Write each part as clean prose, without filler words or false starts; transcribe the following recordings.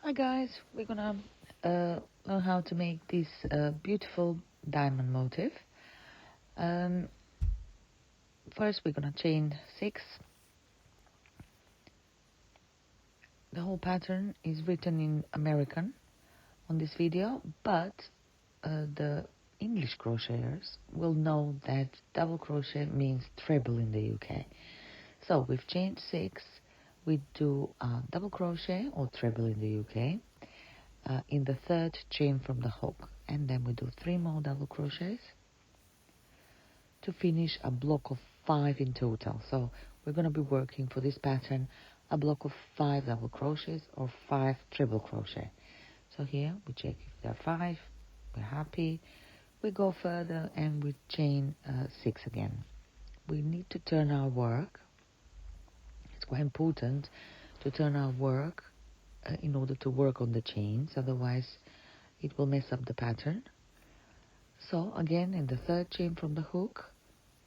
Hi guys, we're gonna learn how to make this beautiful diamond motif. Um, First we're gonna chain 6. The whole pattern is written in American on this video, but the English crocheters will know that double crochet means treble in the UK. So we've chained 6, we do double crochet or treble in the UK. In the third chain from the hook, and then we do 3 more double crochets to finish a block of 5 in total. So we're going to be working for this pattern a block of 5 double crochets or 5 treble crochet. So here we check if there are 5, we're happy, we go further and we chain 6 again. We need to turn our work. It's quite important to turn our work in order to work on the chains, otherwise it will mess up the pattern. So again, in the third chain from the hook,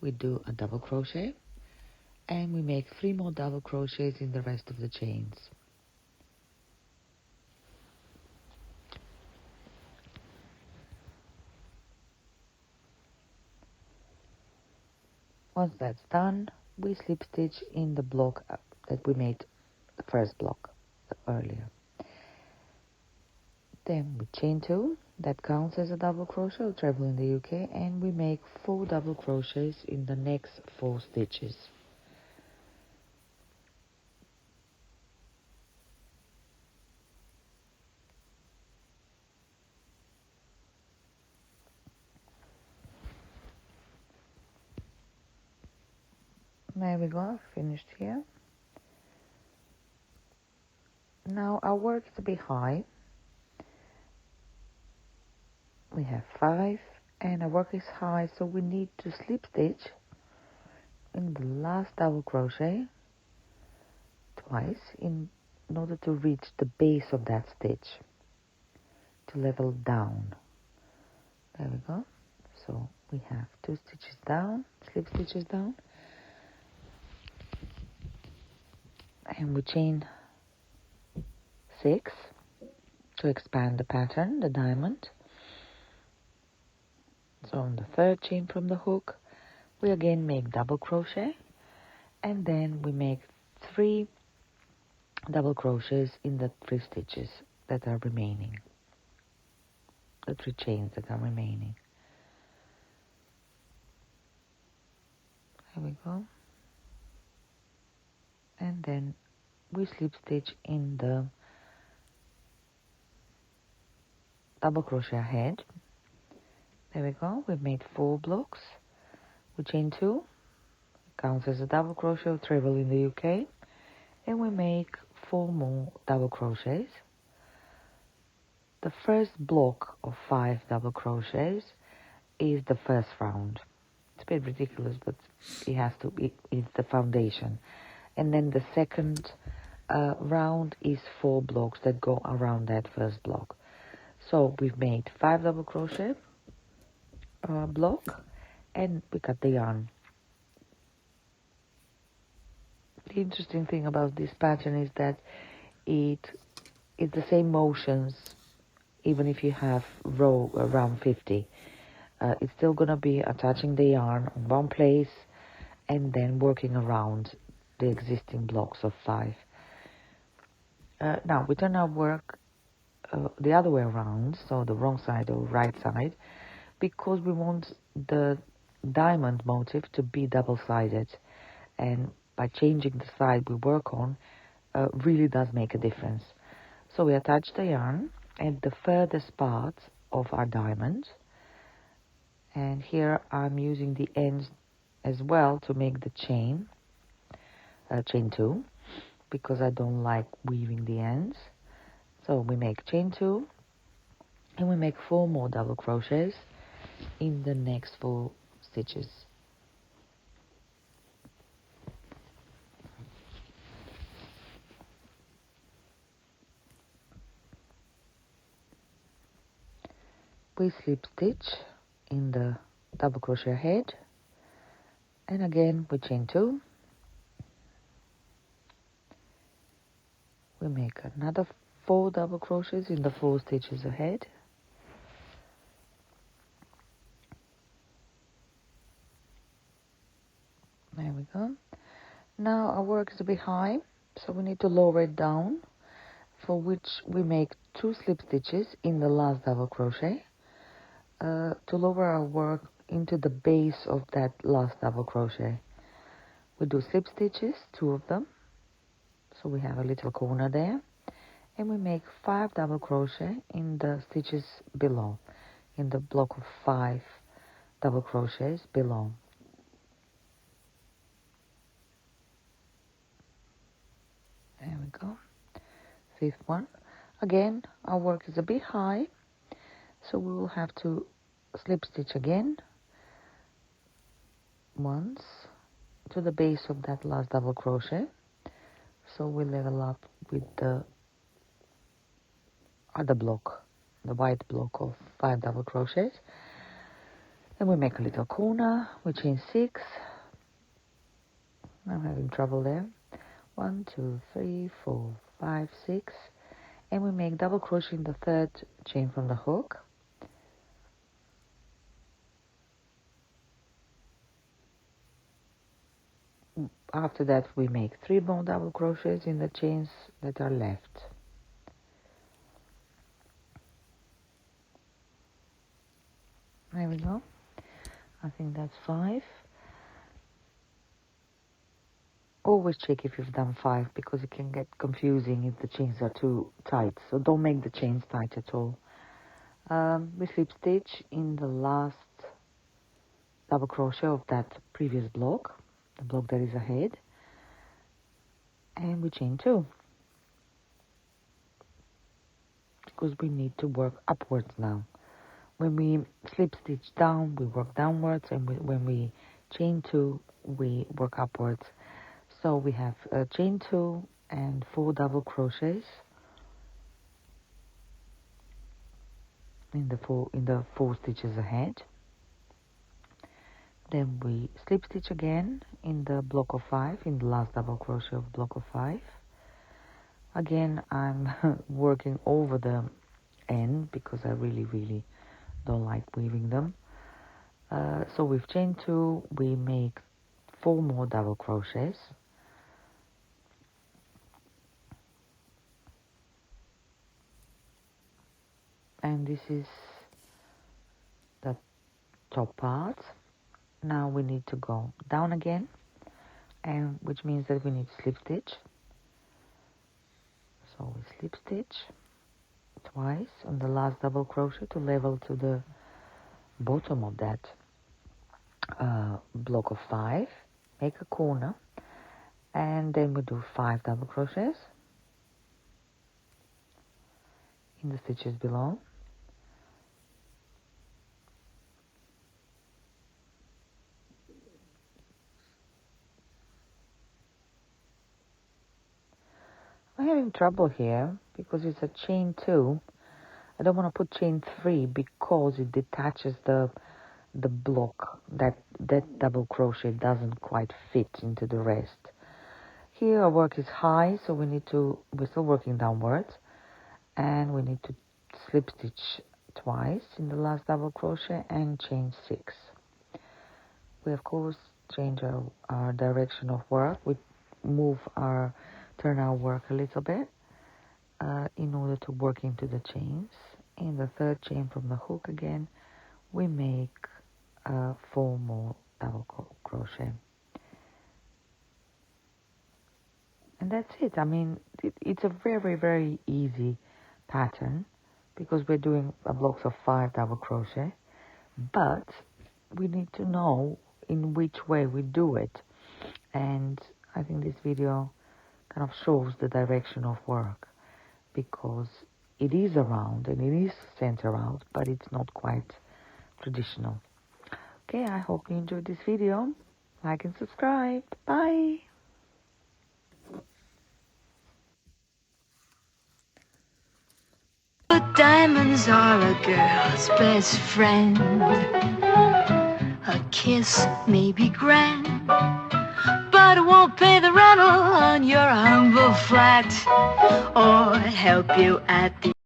we do a double crochet and we make 3 more double crochets in the rest of the chains. Once that's done, we slip stitch in the block that we made the first block earlier. Then we chain 2, that counts as a double crochet or treble in the UK, and we make 4 double crochets in the next 4 stitches. There we go, finished here. Now our work is a bit high. We have 5 and our work is high, so we need to slip stitch in the last double crochet twice in order to reach the base of that stitch, to level down. There we go. So we have 2 stitches down, slip stitches down, and we chain 6 to expand the pattern, the diamond. So on the third chain from the hook, we again make double crochet, and then we make 3 double crochets in the 3 stitches that are remaining, the 3 chains that are remaining. There we go. And then we slip stitch in the double crochet ahead. There we go. We've made 4 blocks. We chain 2, counts as a double crochet or treble in the UK, and we make 4 more double crochets. The first block of 5 double crochets is the first round. It's a bit ridiculous, but it has to be. It's the foundation. And then the second round is 4 blocks that go around that first block. So we've made 5 double crochet block, and we cut the yarn. The interesting thing about this pattern is that it's the same motions even if you have row around 50. It's still going to be attaching the yarn on one place and then working around the existing blocks of 5. Now we turn our work the other way around, so the wrong side or right side, because we want the diamond motif to be double-sided, and by changing the side we work on really does make a difference. So we attach the yarn at the furthest part of our diamond, and here I'm using the ends as well to make the chain 2, because I don't like weaving the ends. So we make chain 2 and we make 4 more double crochets in the next 4 stitches. We slip stitch in the double crochet ahead, and again we chain 2. We make another 4 double crochets in the 4 stitches ahead. There we go. Now our work is a bit high, so we need to lower it down, for which we make 2 slip stitches in the last double crochet to lower our work into the base of that last double crochet. We do slip stitches, 2 of them, so we have a little corner there, and we make 5 double crochet in the stitches below, in the block of 5 double crochets below. There we go. 5th one. Again, our work is a bit high, so we will have to slip stitch again once to the base of that last double crochet, so we level up with the other block, the white block of 5 double crochets. Then we make a little corner, we chain 6. I'm having trouble there. 1, 2, 3, 4, 5, 6, and we make double crochet in the 3rd chain from the hook. After that we make 3 more double crochets in the chains that are left. There we go. I think that's 5. Always check if you've done 5, because it can get confusing if the chains are too tight, so don't make the chains tight at all. We slip stitch in the last double crochet of that previous block, the block that is ahead, and we chain 2, because we need to work upwards now. When we slip stitch down, we work downwards, and when we chain 2, we work upwards. So we have chain 2 and 4 double crochets in the 4 stitches ahead. Then we slip stitch again in the block of 5, in the last double crochet of block of 5. Again, I'm working over the end because I really don't like weaving them. So with chain 2, we make 4 more double crochets. And this is the top part. Now we need to go down again, and which means that we need to slip stitch. So we slip stitch twice on the last double crochet to level to the bottom of that block of 5, make a corner, and then we do 5 double crochets in the stitches below. I'm having trouble here because it's a chain 2. I don't want to put chain 3 because it detaches the block. That double crochet doesn't quite fit into the rest. Here our work is high, so we're still working downwards, and we need to slip stitch twice in the last double crochet and chain 6. We of course change our direction of work. We turn our work a little bit in order to work into the chains. In the 3rd chain from the hook again, we make 4 more double crochet. And that's it. I mean, it's a very easy pattern because we're doing blocks of 5 double crochet, but we need to know in which way we do it. And I think this video kind of shows the direction of work, because it is around and it is center out, but it's not quite traditional. Okay, I hope you enjoyed this video. Like and subscribe. Bye. Diamonds are a girl's best friend. A kiss may be grand, but but won't pay the rental on your humble flat or help you at the